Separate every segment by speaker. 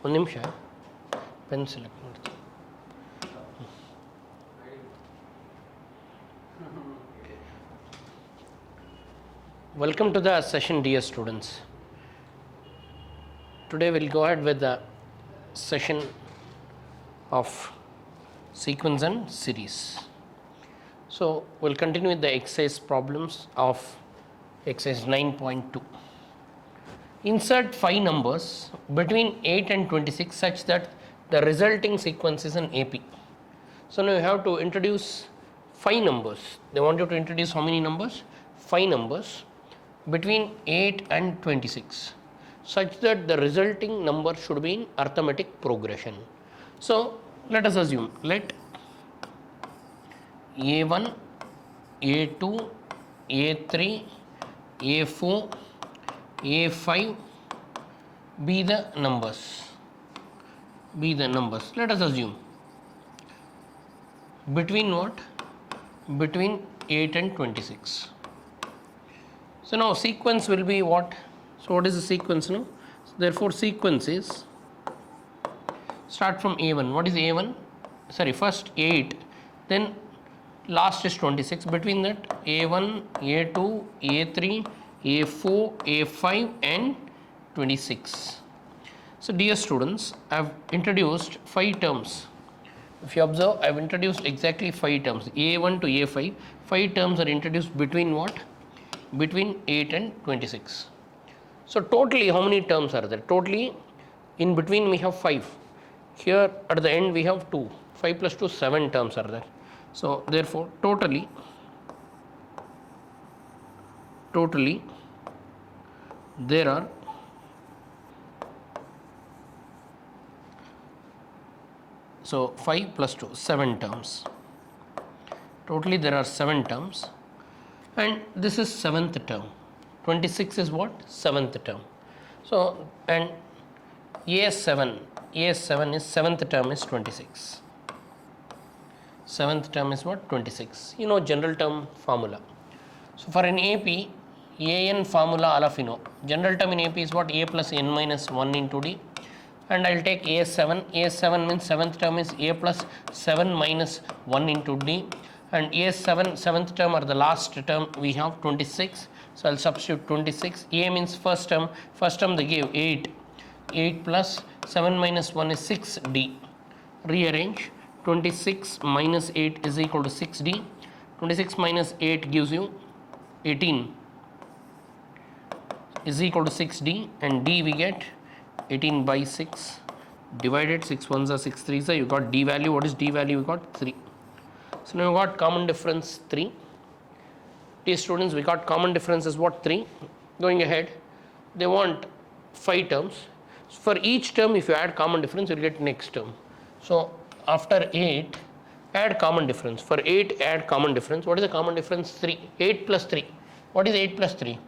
Speaker 1: ಒಂದು ನಿಮಿಷ pen select ಮಾಡ್ತೀನಿ. Welcome to the session, dear students. Today we'll go ahead with the session of sequence and series. So we'll continue with the exercise problems of exercise 9.2. Insert 5 numbers between 8 and 26 such that the resulting sequence is an AP. So now you have to introduce 5 numbers. They want you to introduce how many numbers? 5 numbers between 8 and 26 such that the resulting number should be in arithmetic progression. So let us assume, let A1, A2, A3, A4, A5 be the numbers. Let us assume between what? Between 8 and 26. So now sequence will be what? So what is the sequence now? So therefore sequence is, start from A1. What is A1? Sorry, first 8, then last is 26. Between that A1, A2, A3, A4, A5 and 26. So dear students, I have introduced 5 terms. If you observe, I have introduced exactly 5 terms. A1 to A5, 5 terms are introduced between what? Between 8 and 26. So totally how many terms are there? Totally in between we have 5. Here at the end we have 2. 5 plus 2, 7 terms are there. So therefore totally there are 5 plus 2, 7 terms. Totally there are 7 terms. And this is 7th term. 26 is what? 7th term. So and A7 is 7th term is 26. 7th term is what? 26. You know general term formula. So for an AP, AN formula all of you know. General term in AP is what? A plus n minus 1 into D. And I will take A7. A7 means 7th term is A plus 7 minus 1 into D. And A7, 7th term or the last term we have 26. So I will substitute 26. A means first term they gave 8. 8 plus 7 minus 1 is 6D. Rearrange. 26 minus 8 is equal to 6D. 26 minus 8 gives you 18 is equal to 6D, and D we get 18 by 6 divided 6 ones are 6 threes are, you got D value. What is D value? We got 3. So now we got common difference 3. Dear students, we got common difference is what? 3. Going ahead, they want 5 terms. So for each term if you add common difference you will get next term. So after 8 add common difference. For 8 add common difference. What is the common difference? 3. 8 plus 3. What is 8 plus 3?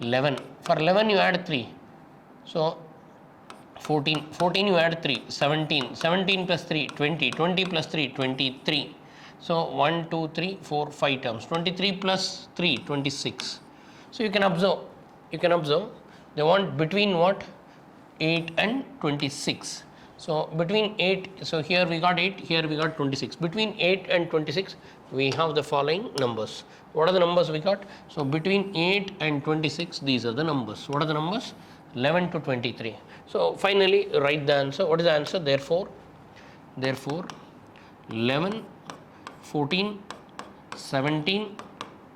Speaker 1: 11. For 11 you add 3. So 14. 14 you add 3. 17. 17 plus 3 20. 20 plus 3 23. So 1 2 3 4 5 terms. 23 plus 3 26. So you can observe they want between what? 8 and 26. So between 8, so here we got 8, here we got 26. Between 8 and 26 we have the following numbers. What are the numbers we got? So between 8 and 26 these are the numbers. What are the numbers? 11 to 23. So finally write the answer. What is the answer? Therefore 11, 14, 17,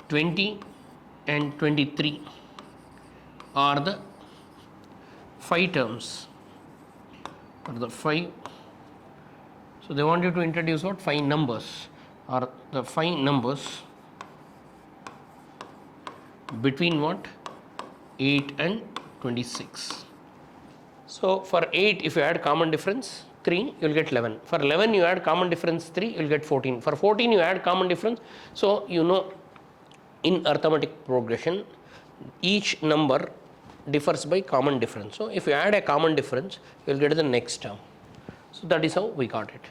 Speaker 1: 20 and 23 are the 5 terms. Or the 5. So they want you to introduce what? 5 numbers, or the 5 numbers between what? 8 and 26. So for 8 if you add common difference 3 you will get 11. For 11 you add common difference 3 you will get 14. For 14 you add common difference. So you know in arithmetic progression each number differs by common difference. So if you add a common difference you will get the next term. So that is how we got it.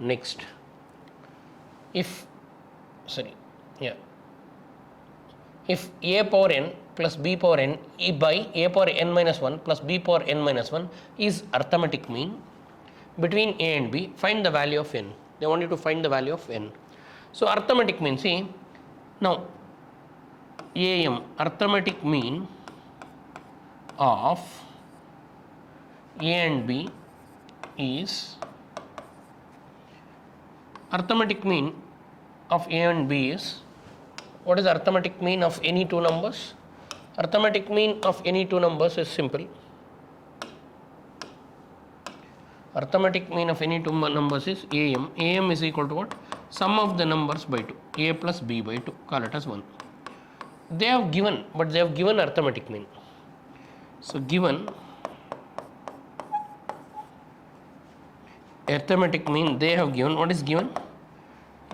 Speaker 1: Next, if a power n plus b power n by a power n minus 1 plus b power n minus 1 is arithmetic mean between a and b, find the value of n. They want you to find the value of n. So arithmetic mean, see now AM, arithmetic mean of a and b is, arithmetic mean of a and b is, what is arithmetic mean of any two numbers? Arithmetic mean of any two numbers is simple. Arithmetic mean of any two numbers is AM. AM is equal to what? Sum of the numbers by 2. A plus B by 2. Call it as 1. They have given, but they have given arithmetic mean. So given arithmetic mean, they have given, what is given?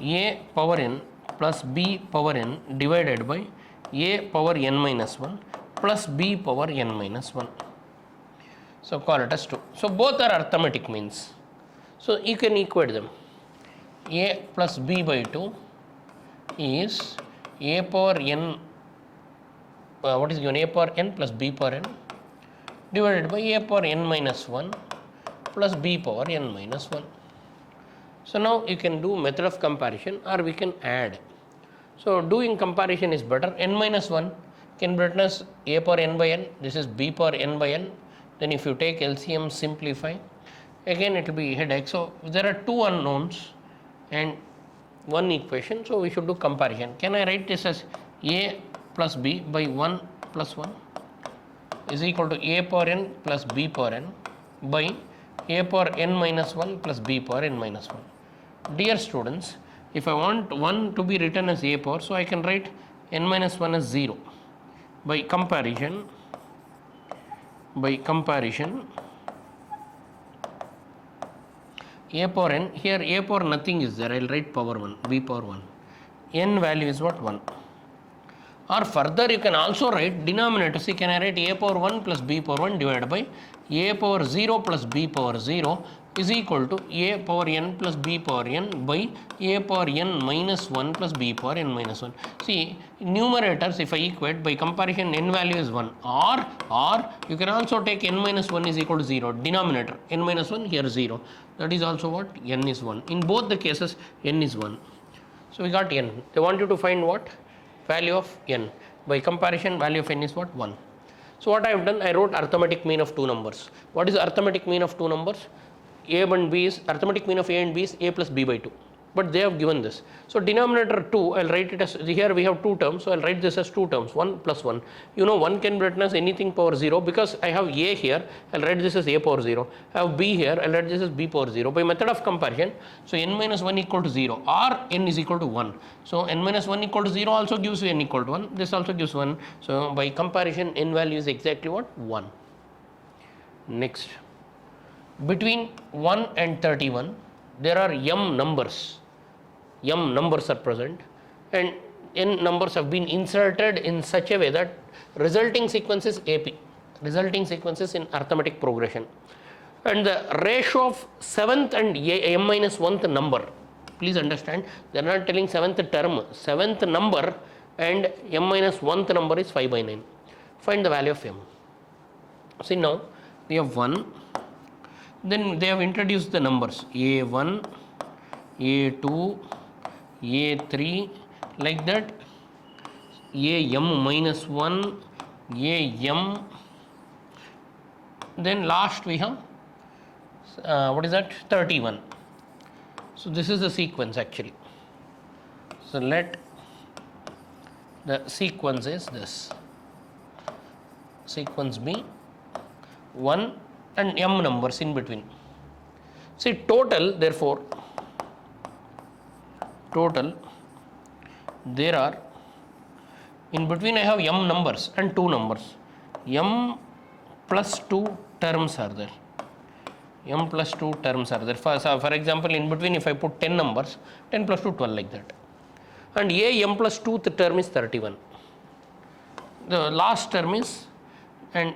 Speaker 1: A power n plus B power n divided by A power n minus 1 plus B power n minus 1. So call it as 2. So both are arithmetic means. So you can equate them. A plus B by 2 is A power n, what is given? A power n plus B power n divided by A power n minus 1 plus B power n minus 1. So now you can do method of comparison, or we can add. So doing comparison is better. N minus 1 can be written as A power n by n. This is B power n by n. Then if you take LCM, simplify, again it will be headache. So there are two unknowns and one equation, so we should do comparison. Can I write this as A plus B by 1 plus 1 is equal to A power n plus B power n by A power n minus 1 plus B power n minus 1. Dear students, if I want 1 to be written as A power, so I can write n minus 1 as 0. By comparison, A power n, here A power nothing is there, I will write power 1, B power 1. N value is what? 1. Or further you can also write denominator. See, can I write A power 1 plus B power 1 divided by A power 0 plus B power 0 is equal to A power n plus B power n by A power n minus 1 plus B power n minus 1. See, numerators, if I equate, by comparison n value is 1, or you can also take n minus 1 is equal to 0, denominator n minus 1, here 0, that is also what? N is 1. In both the cases n is 1. So we got n. They want you to find what? Value of n. By comparison, value of n is what? 1. So what I have done, I wrote arithmetic mean of two numbers. What is arithmetic mean of two numbers? A and B is, arithmetic mean of A and B is A plus B by 2. But they have given this. So denominator 2, I will write it as, here we have two terms, so I will write this as two terms, 1 plus 1. You know 1 can be written as anything power 0, because I have A here, I will write this as A power 0. I have B here, I will write this as B power 0. By method of comparison, so n minus 1 equal to 0, or n is equal to 1. So n minus 1 equal to 0 also gives you n equal to 1. This also gives 1. So by comparison, n value is exactly what? 1. Next. Between 1 and 31, there are m numbers. M numbers are present, and n numbers have been inserted in such a way that resulting sequence is AP, resulting sequence is in arithmetic progression. And the ratio of 7th and m minus 1th number, please understand, they are not telling 7th term, 7th number and m minus 1th number is 5 by 9. Find the value of m. See, now we have 1. Then they have introduced the numbers A1, A2, A3, like that, AM minus 1, AM, then last we have, what is that? 31. So this is the sequence actually. So let the sequence is this. Sequence be 1 and m numbers in between. See, total, therefore, total, there are, in between I have m numbers and 2 numbers. M plus 2 terms are there. M plus 2 terms are there. For example, in between if I put 10 numbers, 10 plus 2, 12, like that. And A m plus 2th term is 31. The last term is, and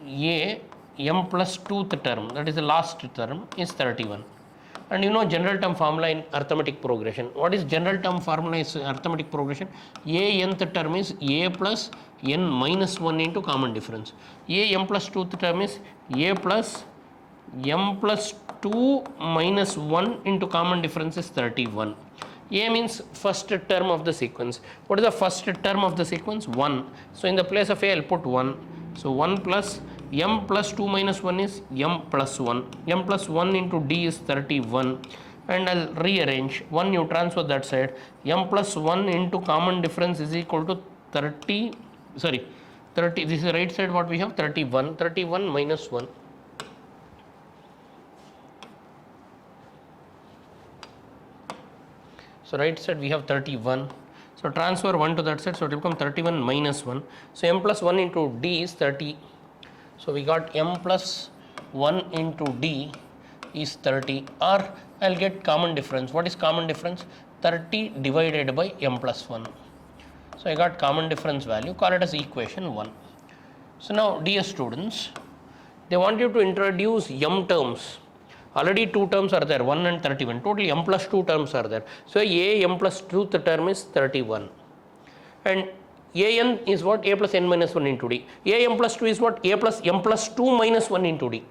Speaker 1: A m plus 2th term, that is the last term, is 31. And you know general term formula in arithmetic progression. What is general term formula is arithmetic progression? A nth term is a plus n minus 1 into common difference. A m plus 2th term is a plus m plus 2 minus 1 into common difference is 31. A means first term of the sequence. What is the first term of the sequence? 1. So in the place of A, I'll put 1. So 1 plus m plus 2 minus 1 is m plus 1. M plus 1 into D is 31. And I'll rearrange. 1 you transfer that side. M plus 1 into common difference is equal to 30. Sorry, 30. This is the right side what we have, 31. 31 minus 1. So right side we have 31. So transfer 1 to that side, so it will become 31 minus 1. So m plus 1 into D is 30. So we got m plus 1 into D is 30, or I'll get common difference. What is common difference? 30 divided by m plus 1. So I got common difference value, call it as equation 1. So now dear students, they want you to introduce m terms. Already 2 terms are there, 1 and 31. Totally m plus 2 terms are there. So a m plus 2th term is 31. And a n is what? A plus n minus 1 into d. A m plus 2 is what? A plus m plus 2 minus 1 into d.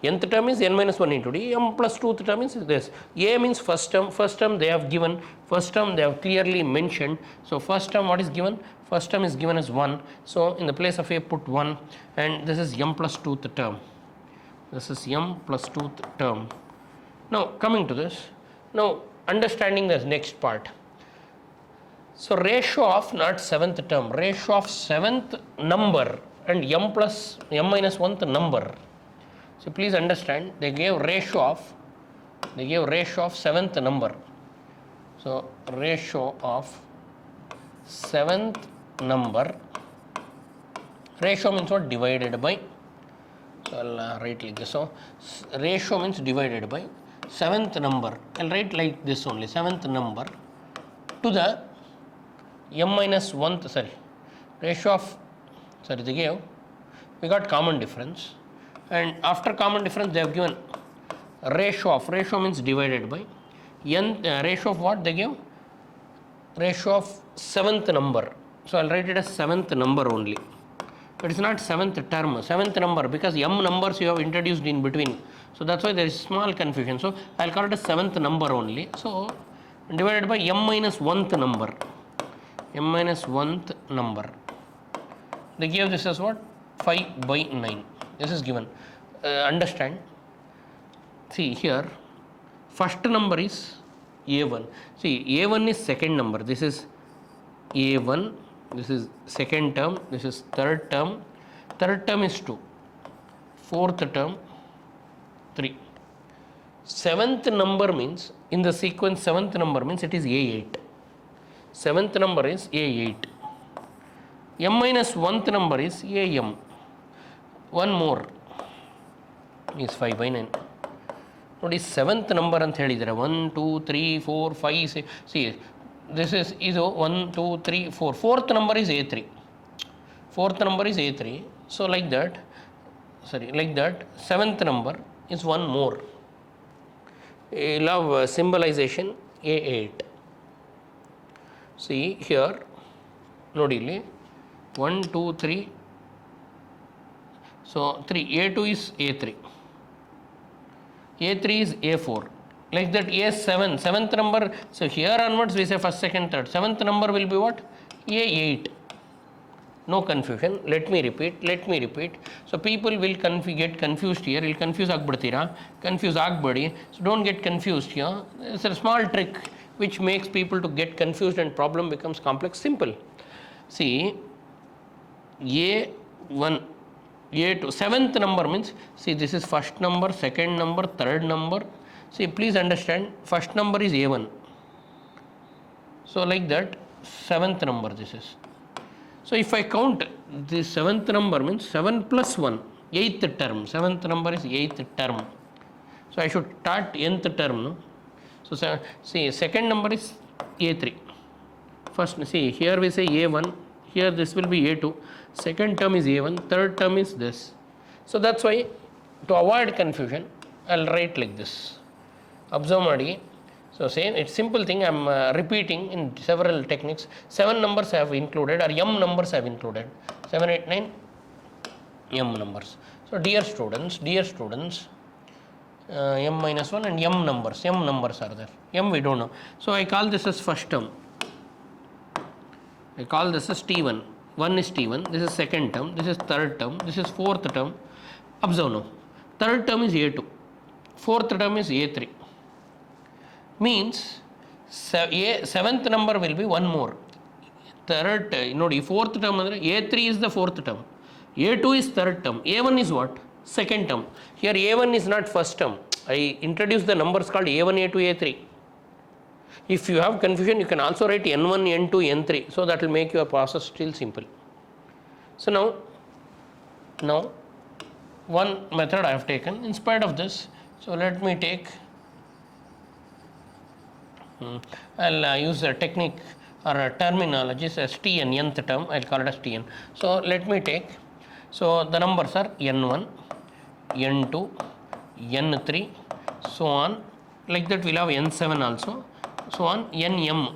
Speaker 1: Nth term is n minus 1 into d. M plus 2th term is this. A means first term. First term they have given. First term they have clearly mentioned. So first term what is given? First term is given as 1. So in the place of A put 1. And this is m plus 2th term. This is m plus 2th term. Now coming to this, now understanding this next part. So ratio of not 7th term, ratio of 7th number and m plus m minus 1th number. So please understand, they gave ratio of 7th number. So ratio of 7th number, ratio means what? Divided by. So I'll write like this. So ratio means divided by 7th number. I'll write like this only, 7th number to the m minus 1th, sorry, ratio of, sorry, they gave, we got common difference, and after common difference they have given ratio means divided by n, ratio of what they gave? Ratio of 7th number. So I'll write it as 7th number only. It is not 7th term, 7th number, because m numbers you have introduced in between. So that's why there is small confusion. So I'll call it as 7th number only. So divided by m minus 1th number. M minus 1th number. They give this as what? 5 by 9. This is given. Understand. See here, first number is A1. See, A1 is second number. This is A1. This is second term, this is third term is 2, fourth term 3. 7th number means, in the sequence 7th number means it is A8. 7th number is A8. M minus 1th number is AM. One more is 5 by 9. What is 7th number ಅಂತ ಹೇಳಿದರೆ 1 2 3 4 5 6. See, this is 1 2 3 4. Fourth number is A3. Fourth number is A3. So like that, sorry, like that, 7th number is one more. I love symbolization A8. See here, ನೋಡಿ ಇಲ್ಲಿ 1 2 3. So 3, A2 is A3. A3 is A4. Like that, A7, 7th number. So here onwards we say first, second, third. 7th number will be what? A8. No confusion. Let me repeat. So people will get confused here. You'll confuse ಆಗ್ಬಿಡ್ತೀರಾ. Confuse ಆಗ್ಬೇಡಿ. So don't get confused here. It's a small trick which makes people to get confused and problem becomes complex. Simple. See, A1, A2, 7th number means, see, this is first number, second number, third number. See, please understand, first number is A1. So like that, 7th number this is. So if I count the 7th number means 7 plus 1, 8th term. 7th number is 8th term. So I should start nth term. No? So see, second number is A3. First, see, here we say A1. Here this will be A2. Second term is A1. Third term is this. So that's why, to avoid confusion, I'll write like this. Observe ಮಾಡಿ. So same, it's simple thing. I'm repeating in several techniques. 7 numbers I have included, or m numbers I have included. 7, 8, 9 m numbers. So dear students, m minus 1 and m numbers are there. M we don't know. So I call this as first term. I call this as T1. 1 is T1. This is second term. This is third term. This is fourth term. Observe now. Third term is A2. Fourth term is A3. Means seventh number will be one more. Third, ನೋಡಿ fourth term ಅಂದರೆ A3 is the fourth term. A2 is third term. A1 is what? Second term. Here A1 is not first term. I introduced the numbers called A1, A2, A3. If you have confusion, you can also write N1, N2, N3. So that will make your process still simple. So now one method I have taken in spite of this. So let me take, I'll use a technique or a terminology as Tn, nth term, I'll call it as Tn. So let me take, so the numbers are N1, N2, N3, so on. Like that we'll have N7 also, so on, Nm,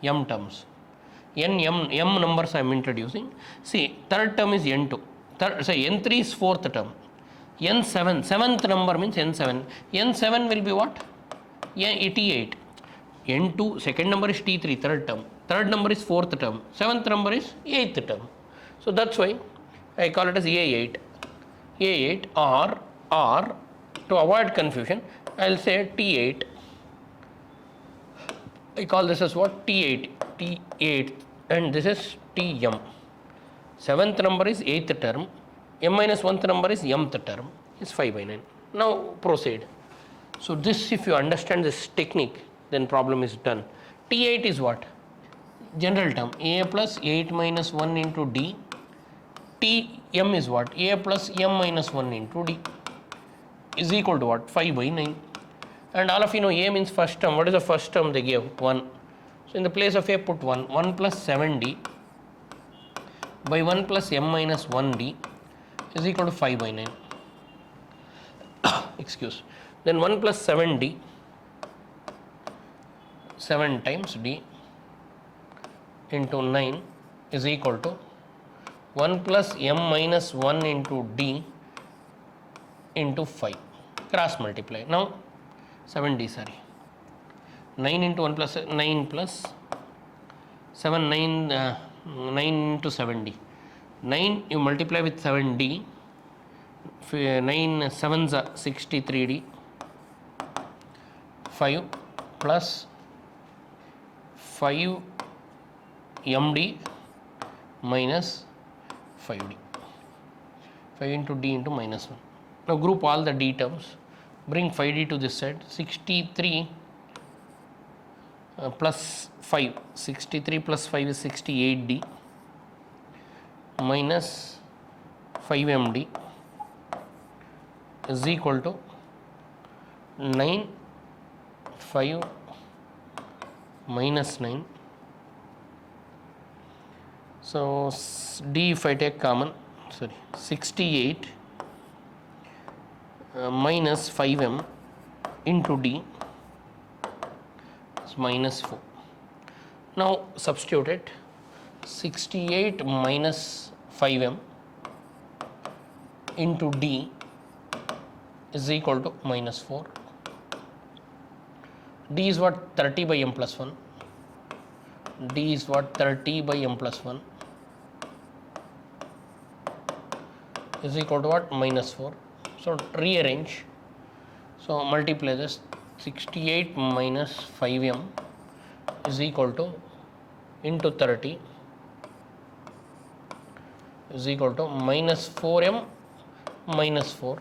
Speaker 1: m terms. M numbers I am introducing. See, third term is N2. N3 is fourth term. N7, seventh number means N7. N7 will be what? T8. N2, second number is T3, third term. Third number is fourth term. Seventh number is eighth term. So that's why I call it as A8. A8 or to avoid confusion, I'll say T8. I call this as what? T8, and this is Tm. Seventh number is eighth term. M minus 1th number is mth term, is 5/9. Now proceed. So this, if you understand this technique, then problem is done. T8 is what? General term. A plus 8 minus 1 into D. Tm is what? A plus m minus 1 into D is equal to what? 5/9. And all of you know A means first term. What is the first term they gave? 1. So in the place of A put 1. 1 plus 7D by 1 plus m minus 1D is equal to 5/9. Excuse. Then 1 plus 7D, 7 times D into 9 is equal to 1 plus m minus 1 into D into 5. Cross multiply. Now 7D, sorry. 9 into 1 plus 9 plus 7, 9 into 7D. 9 you multiply with 7D, 9 7s are 63D, 5 plus 5 MD minus 5D, 5 into D into minus 1. Now group all the D terms, bring 5D to this side. 63 plus 5, 63 plus 5 is 68D minus 5MD is equal to 9, 5 minus 9. So D, if I take common, 68 minus 5M into D is minus 4. Now substitute it. 68 minus 5M into D is equal to minus 4. D is what? 30 by m plus 1. D is what? 30 by m plus 1 is equal to what? Minus 4. So rearrange. So multiply this. 68 minus 5m is equal to into 30 is equal to minus 4m minus 4.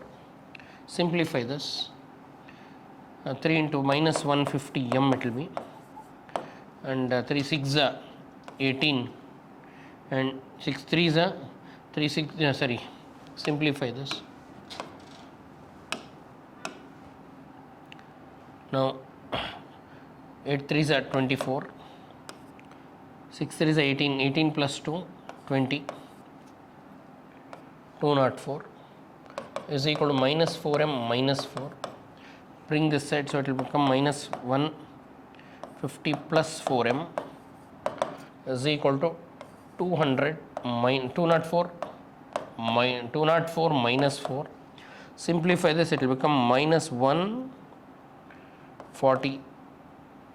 Speaker 1: Simplify this. 3 into minus 150m it will be, and 3 6 18, and 6 3 3 6 sorry, simplify this. Now 8 3 24, 6 3 18, 18 plus 2 20, 204 is equal to minus 4m minus 4 bring this side, so it will become minus 150 plus 4m is equal to 200 204 204 minus 4. Simplify this, it will become minus 140.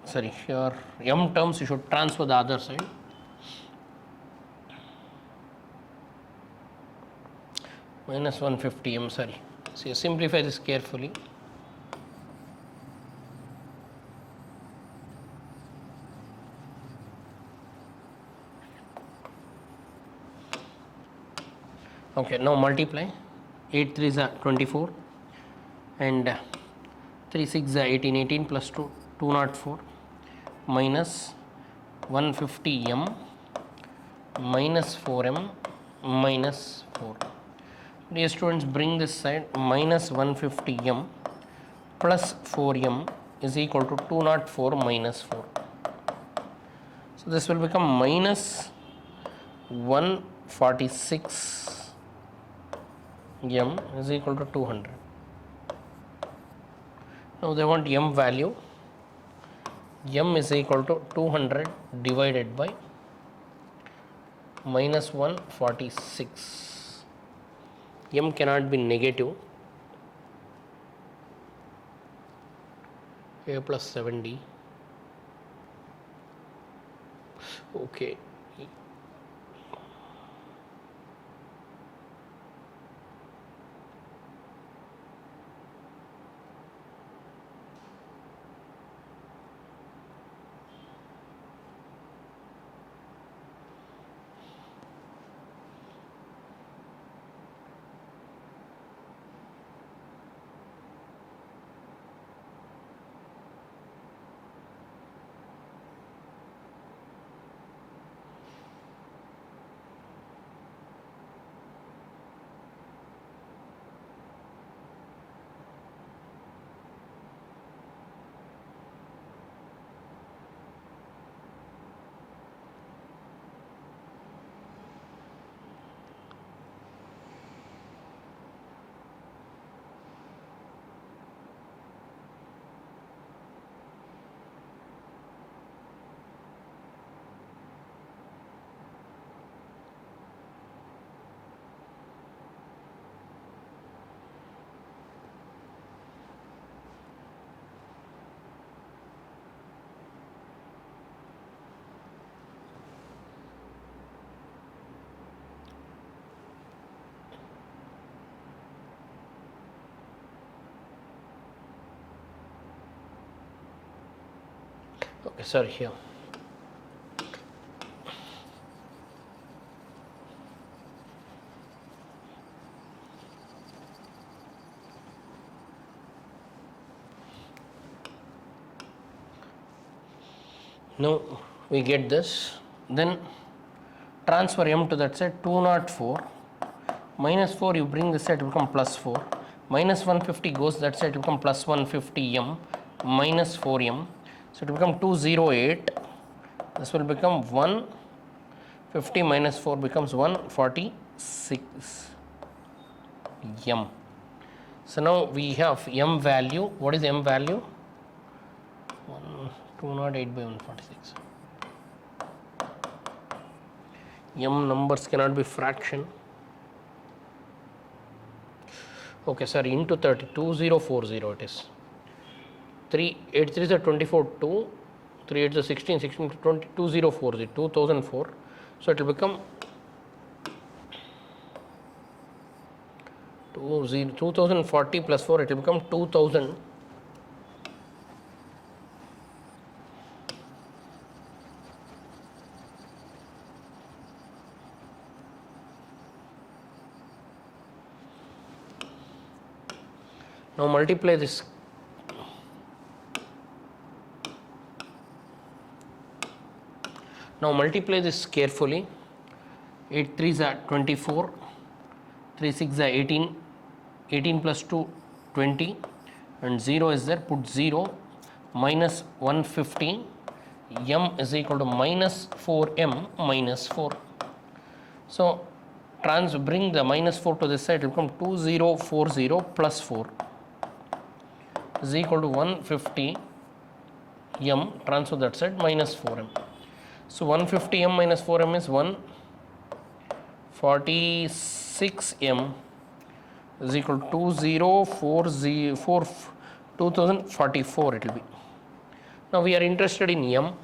Speaker 1: Sorry, here m terms you should transfer the other side. Minus 150 m, sorry. So simplify this carefully. Okay, now multiply. 8 3s are 24 and 3 6 are 18. 18 plus 2 204 minus 150 m minus 4m minus 4. Dear students, bring this side. Minus 150 m plus 4m is equal to 204 minus 4. So this will become minus 146 m is equal to 200. Now they want m value. M is equal to 200 divided by minus 146. M cannot be negative. A plus 70. Okay. Okay, sorry, here. Now we get this, then transfer m to that side. 204 minus 4, you bring this side, it will become plus 4. Minus 150 goes that side, it will become plus 150 m minus 4m. So it will become 208. This will become 150 minus 4 becomes 146 m. So now we have m value. What is m value? 208 by 146. M numbers cannot be fraction. Okay, sorry, into 30, 2040 it is. 3 8 3 is 24, 2 3 8 is 16, 16 to 20, 2040, 2004. So it will become 2040 plus 4, it will become 2000. Now multiply this. Now multiply this carefully. 8 3s are 24, 3 6 are 18, 18 plus 2 20, and 0 is there. Put 0 minus 150 m is equal to minus 4m minus 4. So bring the minus 4 to this side, it will become 2040 plus 4. is equal to 150 m, transfer that side, minus 4m. So 150 m minus 4m is 146 m is equal to 2044 it will be. Now we are interested in m.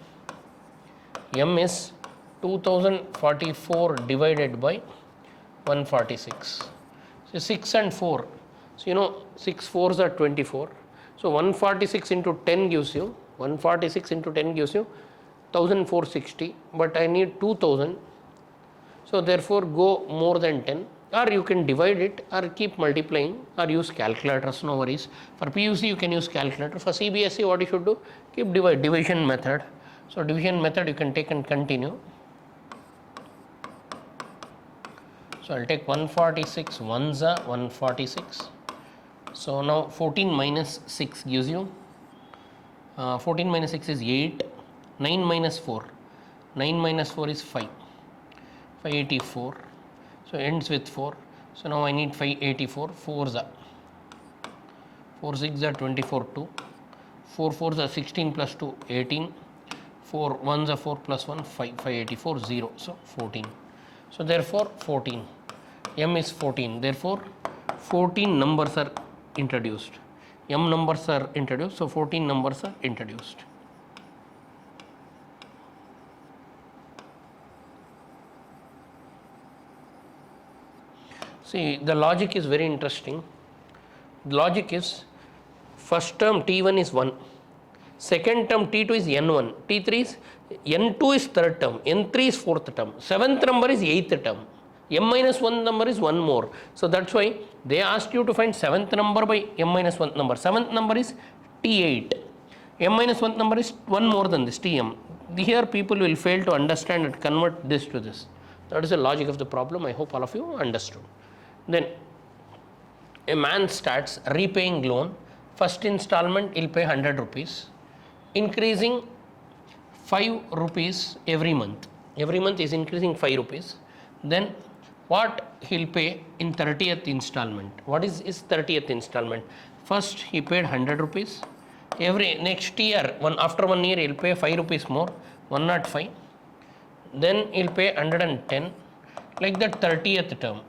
Speaker 1: M is 2044 divided by 146. So 6 and 4. So you know 6 4s are 24. So 146 into 10 gives you 1460, but I need 2000. So therefore go more than 10, or you can divide it or keep multiplying or use calculators, no worries. For PUC you can use calculator. For CBSE what you should do, keep division method. So division method you can take and continue. So I'll take 146 ones are 146. So now 14 minus 6 gives you 14 minus 6 is 8. 9 minus 4. 9 minus 4 is 5. 584. So ends with 4. So now I need 584. 4s are 4 6 are 24 2. 4 4s are 16 plus 2 18. 4 1s are 4 plus 1 5. 584 0. So 14. So therefore 14. M is 14. Therefore 14 numbers are introduced. M numbers are introduced. So 14 numbers are introduced. See, the logic is very interesting. The logic is first term T1 is 1, second term T2 is N1, T3 is N2 is third term, N3 is fourth term, seventh number is eighth term, M minus 1 number is one more. So that's why they asked you to find seventh number by M minus 1 number. Seventh number is T8. M minus 1 number is one more than this, Tm. Here people will fail to understand and convert this to this. That is the logic of the problem. I hope all of you understood. Then a man starts repaying loan. First installment he'll pay 100 rupees, increasing 5 rupees every month. Every month is increasing 5 rupees. Then what he'll pay in 30th installment? What is his 30th installment? First he paid 100 rupees. Every next year, after 1 year he'll pay 5 rupees more, 105. Then he'll pay 110. Like that 30th term.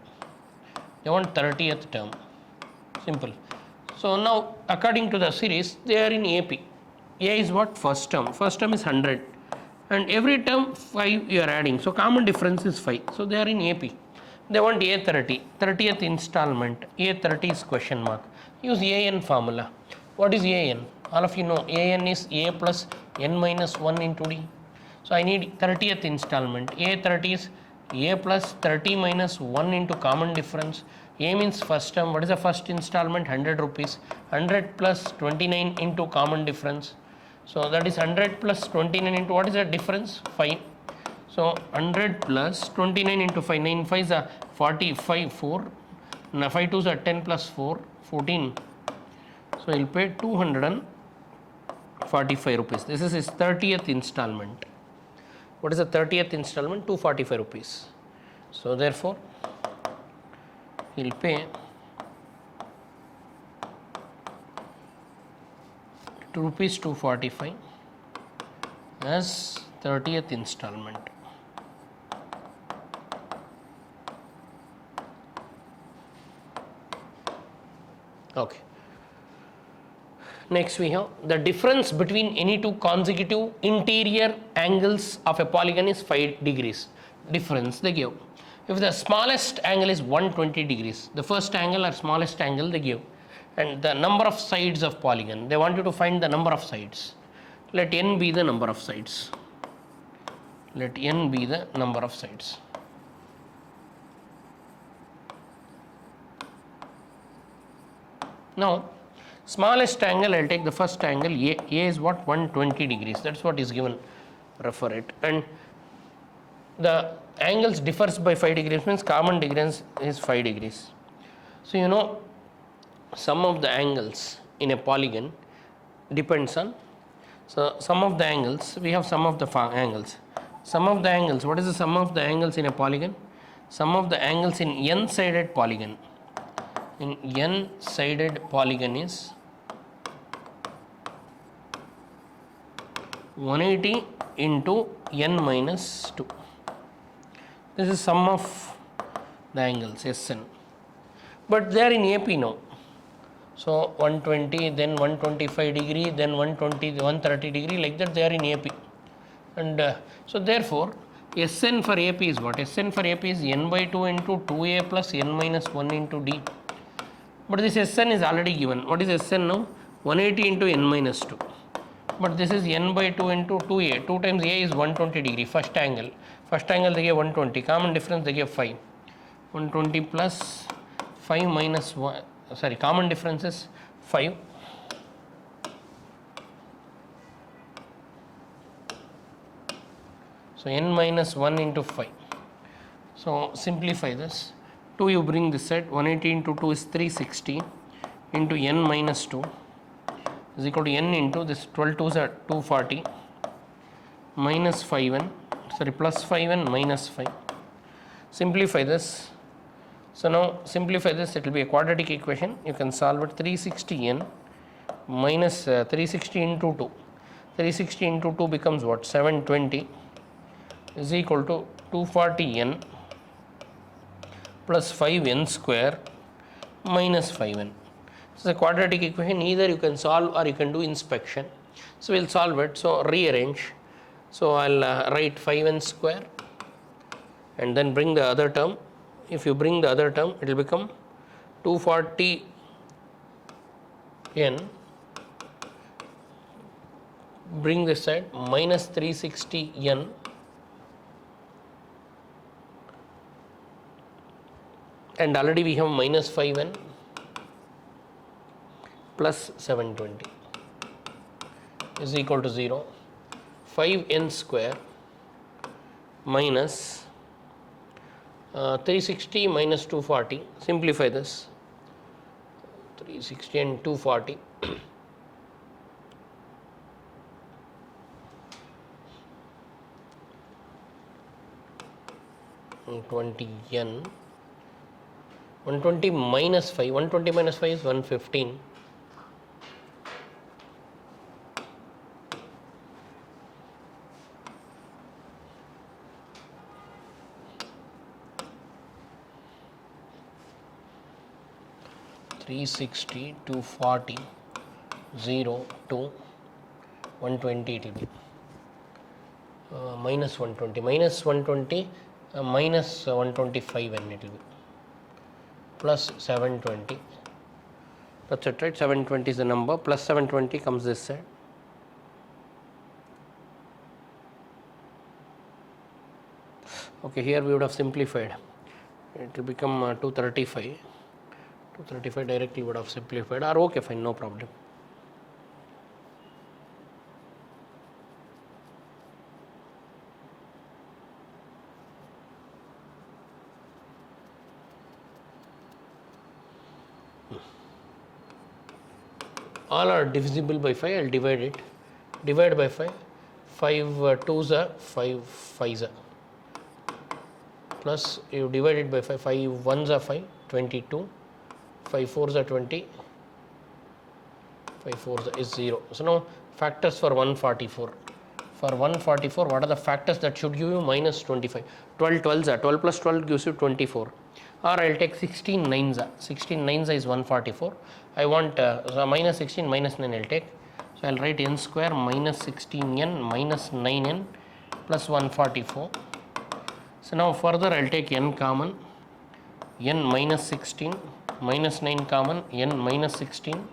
Speaker 1: They want 30th term. Simple. So now according to the series they are in AP. A is what? First term. First term is 100. And every term 5 you are adding. So common difference is 5. So they are in AP. They want A30. 30th installment. A30 is question mark. Use AN formula. What is AN? All of you know AN is A plus N minus 1 into D. So I need 30th installment. A30 is A plus 30 minus 1 into common difference. A means first term. What is the first installment? 100 rupees. 100 plus 29 into common difference. So that is 100 plus 29 into what is the difference? 5. So 100 plus 29 into 5. 9 5s are 45, 4. Now 5 2s are 10 plus 4, 14. So he'll pay 245 rupees. This is his 30th installment. What is the 30th installment? 245 rupees. So therefore he'll pay 2 rupees 245 as 30th installment. Okay. Next we have the difference between any two consecutive interior angles of a polygon is 5 degrees. Difference they give. If the smallest angle is 120 degrees, the first angle or smallest angle they give, and the number of sides of polygon, they want you to find the number of sides. Let n be the number of sides. Let n be the number of sides. Now smallest angle, I'll take the first angle. A is what? 120 degrees. That's what is given. Refer it. And the angles differs by 5 degrees means common difference is 5 degrees. So you know sum of the angles in a polygon depends on. So sum of the angles, we have sum of the angles. Sum of the angles, what is the sum of the angles in a polygon? Sum of the angles in n-sided polygon. In n-sided polygon is 180 into n minus 2. This is sum of the angles Sn, but they are in AP now. So 120, then 125 degree, then 120, 130 degree, like that they are in AP. And so therefore, Sn for AP is what? Sn for AP is n by 2 into 2a plus n minus 1 into d. But this Sn is already given. What is Sn now? 180 into n minus 2. But this is n by 2 into 2a. 2 times a is 120 degree, first angle. First angle they give 120. Common difference they give 5. 120 plus 5 minus 1. Sorry, common difference is 5. So n minus 1 into 5. So simplify this. 2 you bring this side. 180 into 2 is 360 into n minus 2 is equal to n into this 12 2s are 240 minus 5n, sorry, plus 5n minus 5. Simplify this. So now simplify this, it will be a quadratic equation. You can solve it. 360n minus 360 into 2. 360 into 2 becomes what? 720 is equal to 240n plus 5n square minus 5n. This is a quadratic equation. Either you can solve or you can do inspection. So we'll solve it. So rearrange. So I'll write 5n square and then bring the other term. If you bring the other term, it will become 240n bring this side minus 360n and already we have minus 5n plus 720 is equal to 0. 5n square minus 360 minus 240. Simplify this. 360 and 240. 120n. 120 minus 5. 120 minus 5 is 115. Three 60, 240, 0, 2, 120 it will be. Minus 120, minus 120, minus 125 and it will be. Plus 720. That's it, right? 720 is the number. Plus 720 comes this side. Okay, here we would have simplified. It will become 235. 235 directly would have simplified, or okay, fine, no problem. All are divisible by 5. I'll divide it. Divide by 5. 5 2s are 5 5s are. Plus you divide it by 5. 5 1s are 5, 22. 5 4s are 20, 5 4s is 0. So now factors for 144. For 144, what are the factors that should give you minus 25? 12 12s are, 12 plus 12 gives you 24. Or I'll take 16 9s are. 16 9s is 144. I want so minus 16 minus 9 I'll take. So I'll write n square minus 16n minus 9n plus 144. So now further I'll take n common, n minus 16 minus 9 common, n minus 16,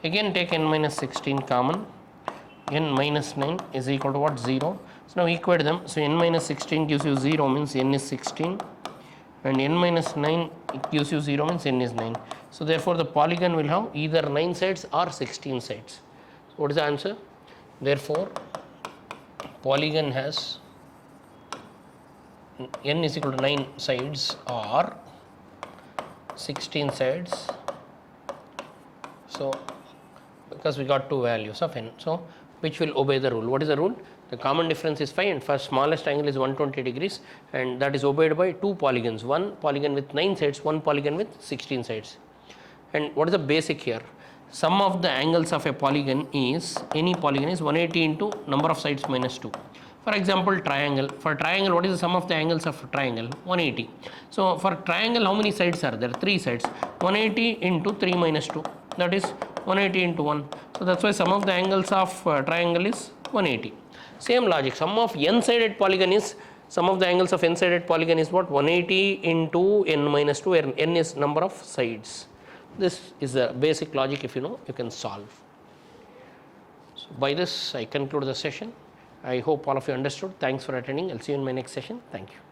Speaker 1: again take n minus 16 common, n minus 9 is equal to what? 0. So now equate them. So n minus 16 gives you 0 means n is 16 and n minus 9 it gives you 0 means n is 9. So therefore the polygon will have either 9 sides or 16 sides. So what is the answer? Therefore polygon has n is equal to 9 sides or 16 sides. So because we got two values of n, so which will obey the rule. What is the rule? The common difference is 5 and first smallest angle is 120 degrees and that is obeyed by two polygons, one polygon with 9 sides, one polygon with 16 sides. And what is the basic here? sum of the angles of a polygon is, any polygon is 180 into number of sides minus 2. For example, triangle. For triangle, what is the sum of the angles of triangle? 180. So for triangle, how many sides are there? 3 sides. 180 into 3 minus 2. That is 180 into 1. So that's why sum of the angles of triangle is 180. Same logic. Sum of n-sided polygon is, sum of the angles of n-sided polygon is what? 180 into n minus 2, where n is number of sides. This is the basic logic. If you know, you can solve. So by this, I conclude the session. I hope all of you understood. Thanks for attending. I'll see you in my next session. Thank you.